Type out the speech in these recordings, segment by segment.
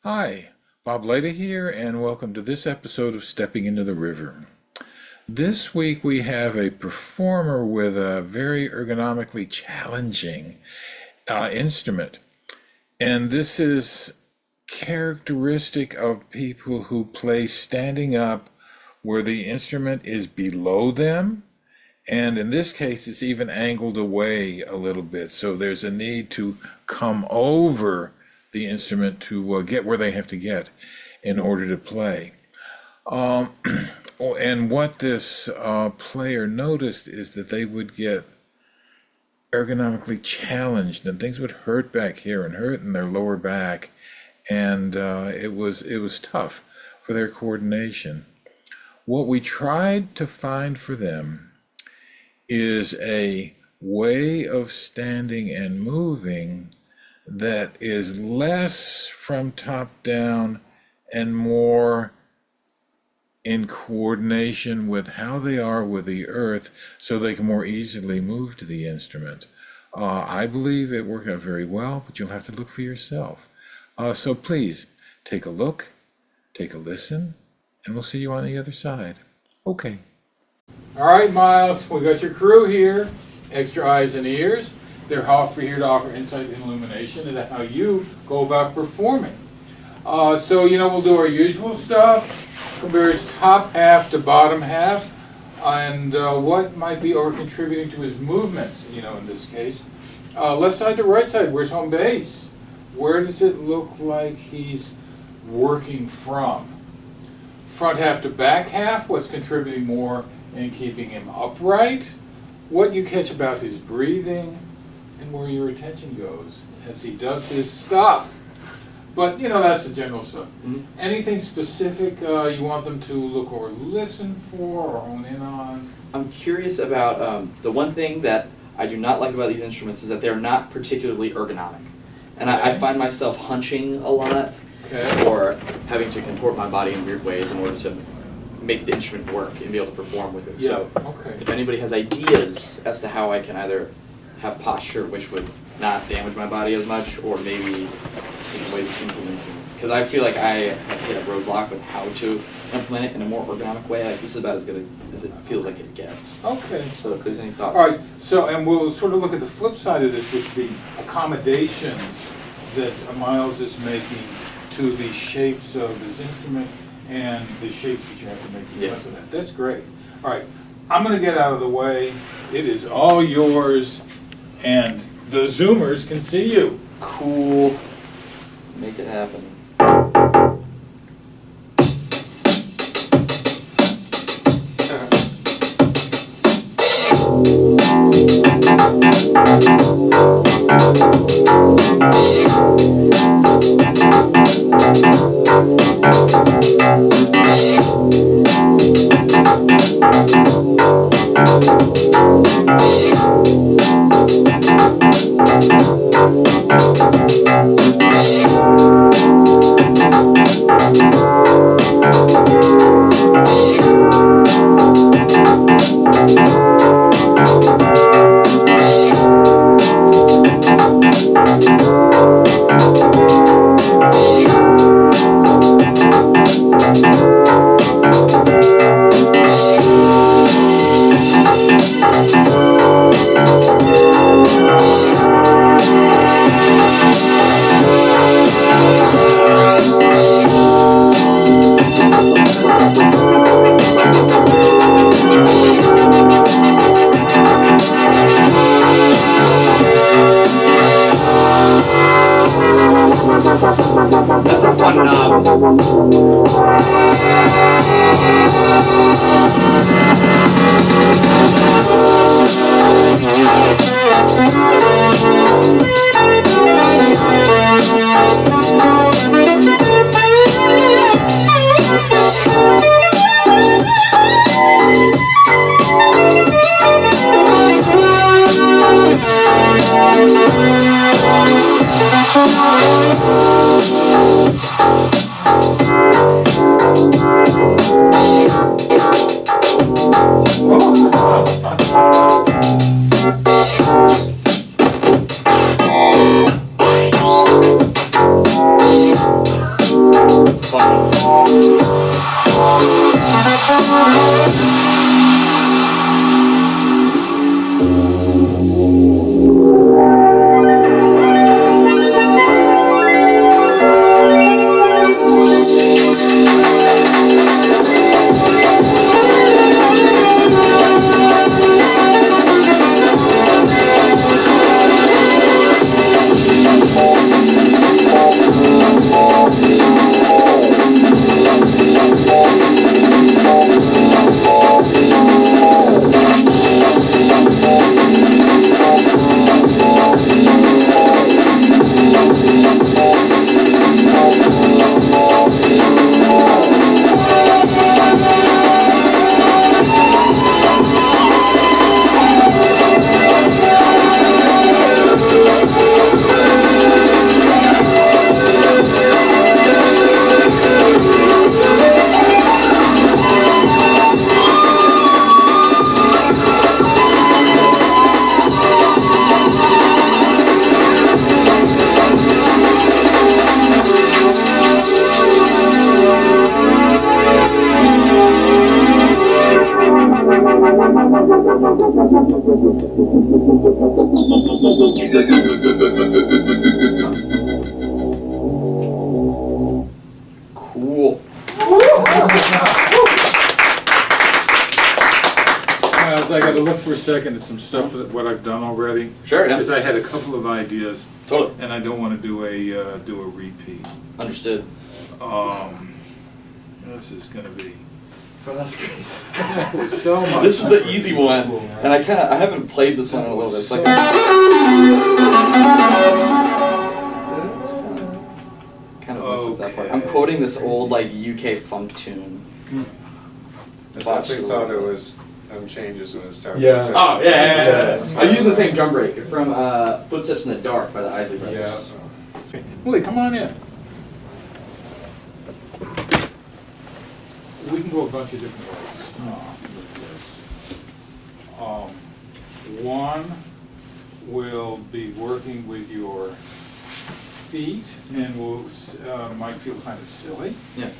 Hi, Bob Leda here, and welcome to this episode of Stepping into the River. This week we have a performer with a very ergonomically challenging instrument, and this is characteristic of people who play standing up where the instrument is below them, and in this case it's even angled away a little bit, so there's a need to come over the instrument to get where they have to get in order to play. And what this player noticed is that they would get ergonomically challenged, and things would hurt back here and hurt in their lower back, and it was tough for their coordination. What we tried to find for them is a way of standing and moving that is less from top down and more in coordination with how they are with the earth, so they can more easily move to the instrument. I believe it worked out very well, but you'll have to look for yourself. So please take a look, take a listen, and we'll see you on the other side. Okay. All right, Miles, we got your crew here, extra eyes and ears. They're here to offer insight and illumination into how you go about performing. So, we'll do our usual stuff, compares top half to bottom half, and what might be over-contributing to his movements, in this case. Left side to right side, where's home base? Where does it look like he's working from? Front half to back half, what's contributing more in keeping him upright? What you catch about his breathing, and where your attention goes as he does his stuff. But, that's the general stuff. Mm-hmm. Anything specific you want them to look or listen for or hone in on? I'm curious about the one thing that I do not like about these instruments is that they're not particularly ergonomic. And Okay. I find myself hunching a lot, Okay. or having to contort my body in weird ways in order to make the instrument work and be able to perform with it. Yeah. So Okay. if anybody has ideas as to how I can either have posture which would not damage my body as much, or maybe a way of implementing, because I feel like I have hit a roadblock with how to implement it in a more ergonomic way. Like, this is about as good as it feels like it gets. Okay. So if there's any thoughts. All right. So, and we'll sort of look at the flip side of this, which would be accommodations that Miles is making to the shapes of his instrument and the shapes that you have to make because of that. That's great. All right. I'm going to get out of the way. It is all yours, and the Zoomers can see you. Cool. Make it happen. Cool. Miles, I gotta look for a second at some stuff that what I've done already. Sure, yeah. Because I had a couple of ideas, Totally. and I don't wanna do a repeat. Understood. This is gonna be Oh, that's great. so much. This is the easy one, and I haven't played this one in a little bit. It's like it's fun. Kind of messed with that part. I'm quoting this old like UK funk tune. I definitely thought it was changes when it started. Yeah. Oh yeah. I'm using the same drum break from Footsteps in the Dark by the Isley Brothers. Yeah. Willie, come on in. We can go a bunch of different ways with this. One will be working with your feet and might feel kind of silly. Yeah.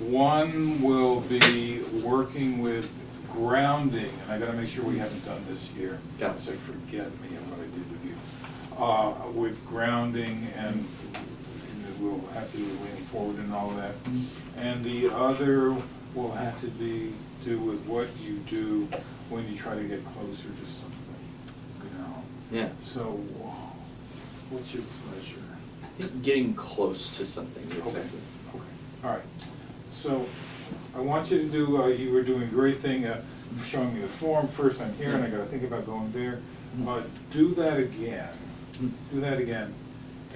One will be working with grounding, and I gotta make sure we haven't done this here. Got it. So forget me on what I did with you. With grounding, and we'll have to do leaning forward and all of that. And the other will have to do with what you do when you try to get closer to something, you know? Yeah. So, what's your pleasure? I think getting close to something. Okay, all right. So, I want you to do, you were doing a great thing, showing me the form. First I'm here, and I gotta think about going there. Do that again. Do that again.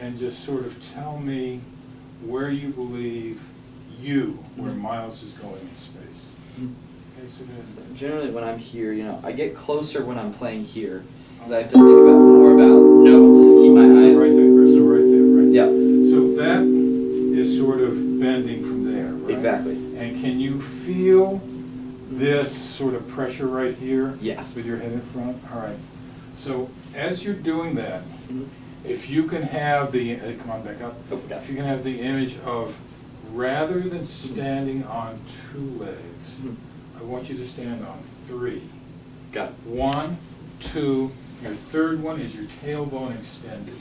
And just sort of tell me where you believe where Miles is going in space. Okay, so then, Generally, when I'm here, I get closer when I'm playing here, because I have to think more about notes, keep my so eyes. right there, so right there, right? Yeah. So that is sort of bending from there, right? Exactly. And can you feel this sort of pressure right here? Yes. With your head in front? All right. So as you're doing that, Mhm. if you can have come on, back up. Oh, got it. If you can have the image of, rather than standing on 2 legs, Mhm. I want you to stand on 3. Got it. 1, 2, your third one is your tailbone extended.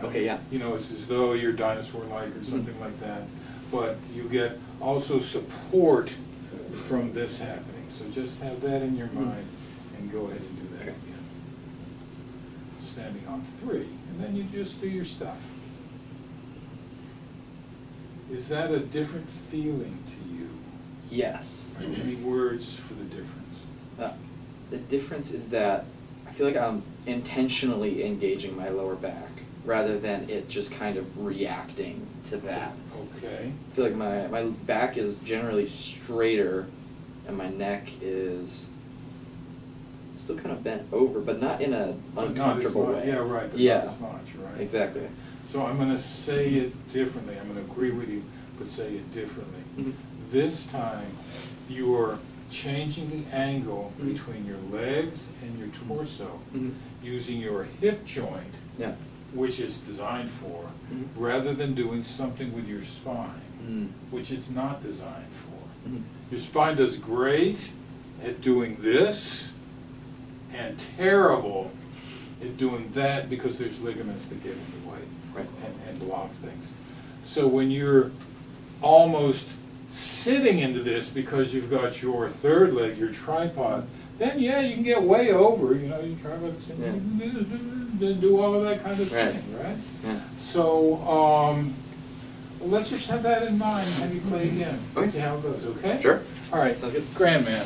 Okay, yeah. It's as though you're dinosaur-like or something like that. But you get also support from this happening. So just have that in your mind and go ahead and do that again. Standing on 3, and then you just do your stuff. Is that a different feeling to you? Yes. Any words for the difference? The difference is that I feel like I'm intentionally engaging my lower back rather than it just kind of reacting to that. Okay. I feel like my back is generally straighter and my neck is still kind of bent over, but not in a But not as uncomfortable much. way. Yeah, right, but Yeah. not as much, right? Exactly. So I'm gonna say it differently. I'm gonna agree with you, but say it differently. Mhm. This time, you are changing the angle Mhm. between your legs and your torso, Mhm. using your hip joint, Yeah. which is designed for, Mhm. rather than doing something with your spine, Mm. which it's not designed for. Mhm. Your spine does great at doing this, and terrible at doing that because there's ligaments that get in the way Right. and block things. So when you're almost sitting into this because you've got your third leg, your tripod, then yeah, you can get way over, you try to do all of that kind of Right. thing, right? Yeah. So, let's just have that in mind and have you play again. Okay. See how it goes, okay? Sure. All right, Sounds good. Grand Man.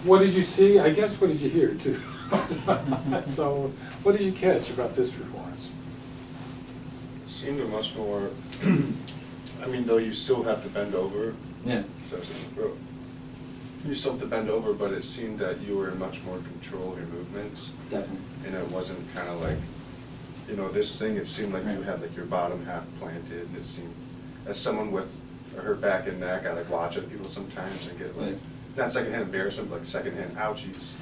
What did you see? I guess, what did you hear too? So, what did you catch about this performance? It seemed a much more, I mean, though you still have to bend over. Yeah. You still have to bend over, but it seemed that you were in much more control of your movements. Definitely. And it wasn't kind of like, you know, this thing, it seemed like you Right. had like your bottom half planted, and it seemed, as someone with a hurt back and neck, I like watching people sometimes and get like, Right. not secondhand embarrassment, but like secondhand ouchies.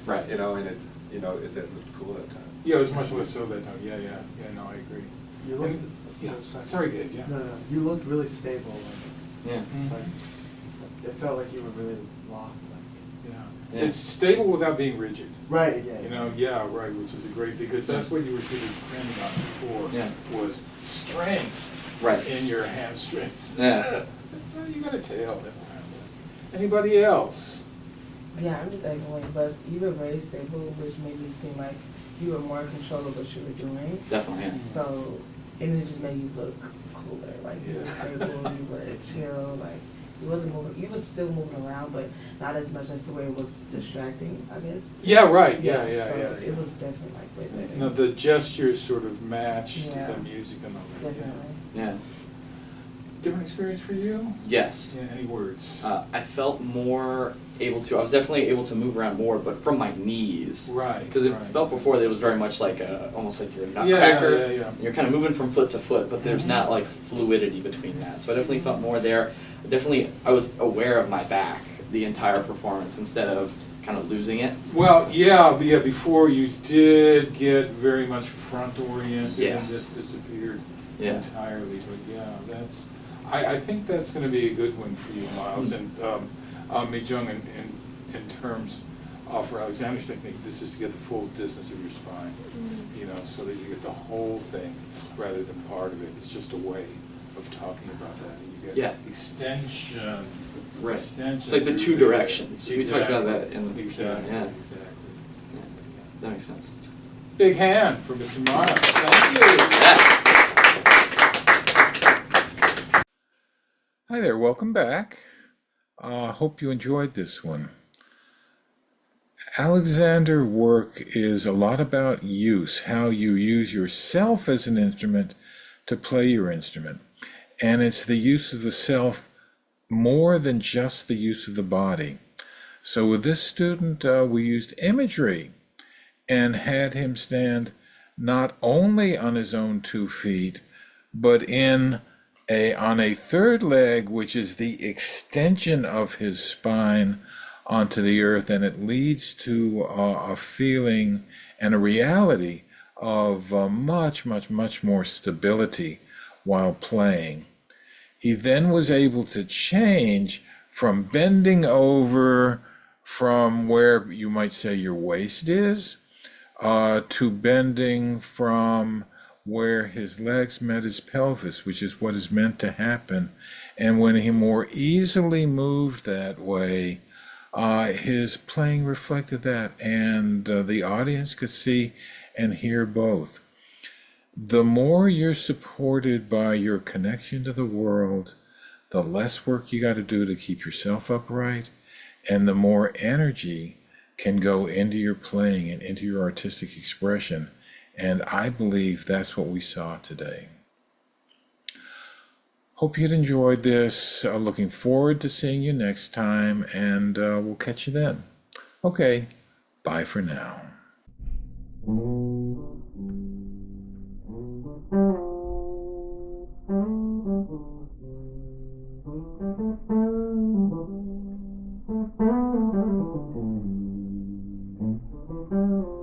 Right. You know, and it, you know, it looked cool that time. Yeah, it was much less so that, yeah, no, I agree. You looked, And- yeah, sorry, Dave, yeah. No, you looked really stable. Yeah. It's like, it felt like you were really locked. Like. Yeah. Yeah. It's stable without being rigid. Right. Yeah. You know, yeah, right, which is a great, because that's what you were sort of trending on before. Yeah. Was strength Right. in your hamstrings. Yeah. Well, you got a tail. Anybody else? Yeah, I'm just echoing, but you were very stable, which made me seem like you were more in control of what you were doing. Definitely, yeah. So, and it just made you look cooler, like you were Yeah. stable, you were chill, like you wasn't moving, you was still moving around, but not as much as the way it was distracting, I guess. Yeah, right, So yeah. it was definitely like way better. No, the gestures sort of matched Yeah. the music and all that. yeah. Definitely. Yeah. Different experience for you? Yes. Yeah, any words? I felt more able to, I was definitely able to move around more, but from my knees. Right. Because it right. felt before that it was very much like almost like you're a nutcracker. Yeah. You're kind of moving from foot to foot, but there's not like fluidity between that. So I definitely felt more there. Definitely, I was aware of my back the entire performance instead of kind of losing it. Well, yeah, before you did get very much front oriented and Yes. just disappeared Yeah. entirely, but yeah, I think that's gonna be a good one for you, Miles, and, Mi-Jung, in terms of for Alexander's technique, this is to get the full distance of your spine, you know, so that you get the whole thing rather than part of it. It's just a way of talking about that. You get Yeah. extension. Right. Extension. It's like the two through there. directions. We talked about that in the Exactly, yeah. exactly. That makes sense. Big hand for Mr. Miles. Thank you. Yeah. Hi there, welcome back. Hope you enjoyed this one. Alexander work is a lot about use, how you use yourself as an instrument to play your instrument. And it's the use of the self more than just the use of the body. So with this student, we used imagery and had him stand not only on his own 2 feet, but on a third leg, which is the extension of his spine onto the earth, and it leads to a feeling and a reality of much, much, much more stability while playing. He then was able to change from bending over from where you might say your waist is, to bending from where his legs met his pelvis, which is what is meant to happen. And when he more easily moved that way, his playing reflected that, and the audience could see and hear both. The more you're supported by your connection to the world, the less work you got to do to keep yourself upright, and the more energy can go into your playing and into your artistic expression. And I believe that's what we saw today. Hope you'd enjoyed this. Looking forward to seeing you next time, and we'll catch you then. Okay, bye for now. Mm-hmm.